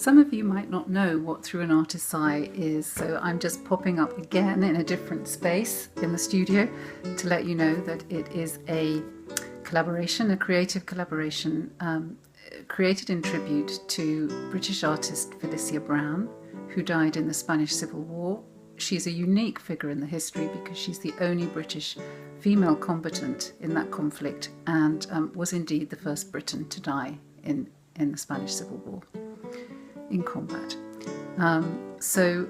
Some of you might not know what Through an Artist's Eye is, so I'm just popping up again in a different space in the studio to let you know that it is a collaboration, a creative collaboration created in tribute to British artist Felicia Brown, who died in the Spanish Civil War. She's a unique figure in the history because she's the only British female combatant in that conflict and was indeed the first Briton to die in the Spanish Civil War in combat. So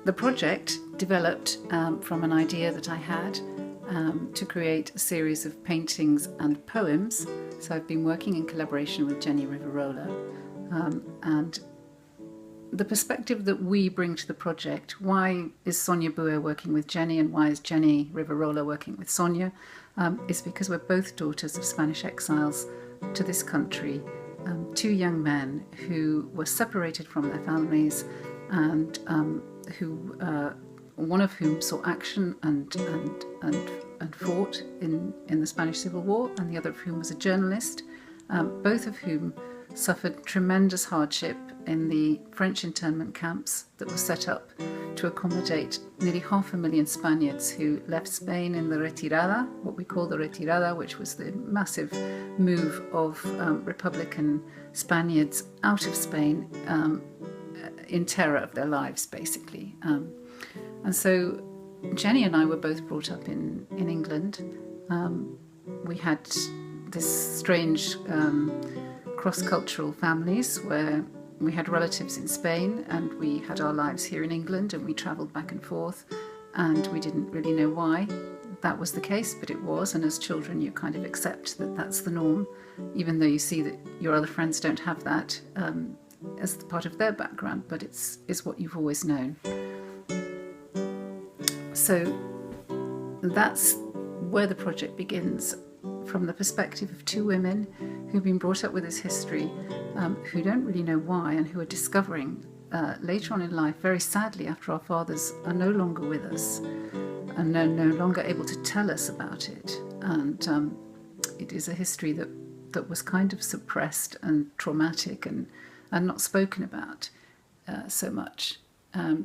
the project developed from an idea that I had to create a series of paintings and poems. So I've been working in collaboration with Jenny Riverola, and the perspective that we bring to the project, why is Sonia Buer working with Jenny and why is Jenny Riverola working with Sonia, is because we're both daughters of Spanish exiles to this country, two young men who were separated from their families and one of whom saw action and fought in the Spanish Civil War, and the other of whom was a journalist, both of whom suffered tremendous hardship in the French internment camps that were set up to accommodate nearly 500,000 Spaniards who left Spain in the Retirada, what we call the Retirada, which was the massive move of Republican Spaniards out of Spain in terror of their lives, basically. And so Jenny and I were both brought up in England. We had this strange cross-cultural families where we had relatives in Spain and we had our lives here in England, and we travelled back and forth, and we didn't really know why that was the case, but it was. And as children you kind of accept that that's the norm, even though you see that your other friends don't have that as part of their background, but it's what you've always known. So that's where the project begins, from the perspective of two women who've been brought up with this history, who don't really know why, and who are discovering later on in life, very sadly, after our fathers are no longer with us and no longer able to tell us about it. And it is a history that was kind of suppressed and traumatic and not spoken about so much.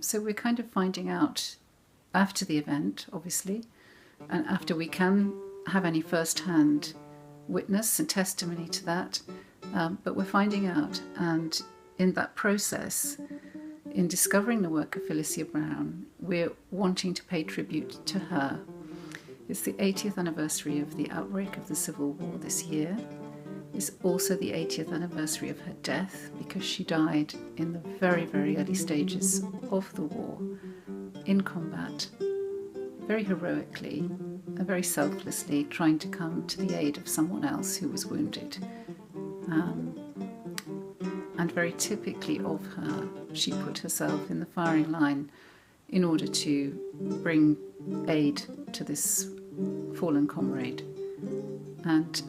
So we're kind of finding out after the event, obviously, and after we can have any first-hand witness and testimony to that, but we're finding out, and in that process, in discovering the work of Felicia Brown, we're wanting to pay tribute to her. It's the 80th anniversary of the outbreak of the Civil War this year. It's also the 80th anniversary of her death, because she died in the very, very early stages of the war, in combat, very heroically and very selflessly, trying to come to the aid of someone else who was wounded. And very typically of her, she put herself in the firing line in order to bring aid to this fallen comrade. And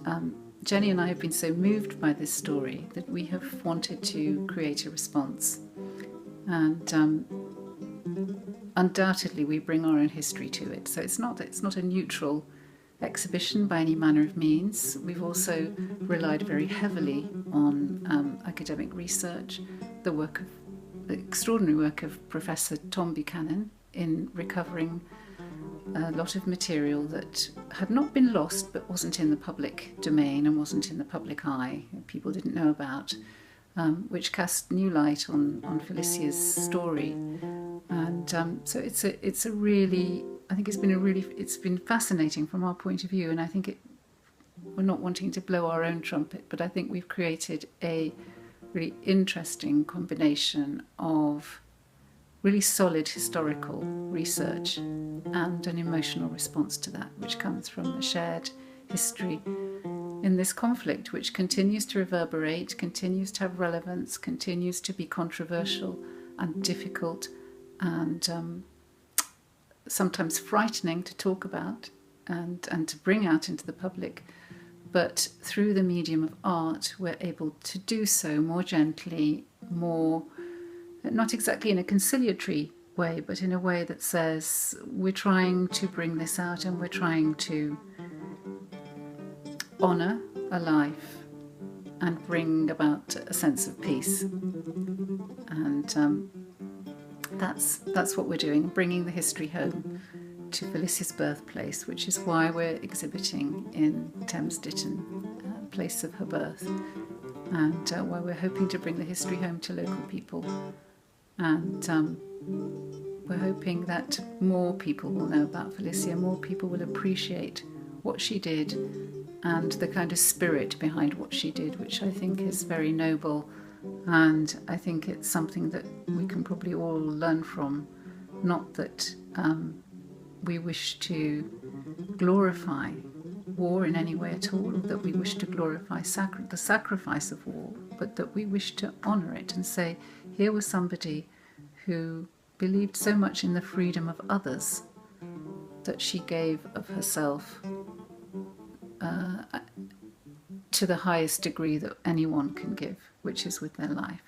Jenny and I have been so moved by this story that we have wanted to create a response. And undoubtedly we bring our own history to it. So it's not a neutral exhibition by any manner of means. We've also relied very heavily on academic research, the extraordinary work of Professor Tom Buchanan in recovering a lot of material that had not been lost but wasn't in the public domain and wasn't in the public eye, people didn't know about, which cast new light on Felicia's story. And so it's a really, I think it's been fascinating from our point of view, and I think we're not wanting to blow our own trumpet, but I think we've created a really interesting combination of really solid historical research and an emotional response to that, which comes from a shared history in this conflict, which continues to reverberate, continues to have relevance, continues to be controversial and difficult and sometimes frightening to talk about and to bring out into the public. But through the medium of art, we're able to do so more gently, more, not exactly in a conciliatory way, but in a way that says we're trying to bring this out and we're trying to honour a life and bring about a sense of peace. And that's what we're doing, bringing the history home to Felicia's birthplace, which is why we're exhibiting in Thames Ditton, place of her birth, and why we're hoping to bring the history home to local people. And we're hoping that more people will know about Felicia, more people will appreciate what she did and the kind of spirit behind what she did, which I think is very noble. And I think it's something that we can probably all learn from. Not that we wish to glorify war in any way at all, or that we wish to glorify the sacrifice of war, but that we wish to honour it and say, here was somebody who believed so much in the freedom of others that she gave of herself to the highest degree that anyone can give, which is with their life.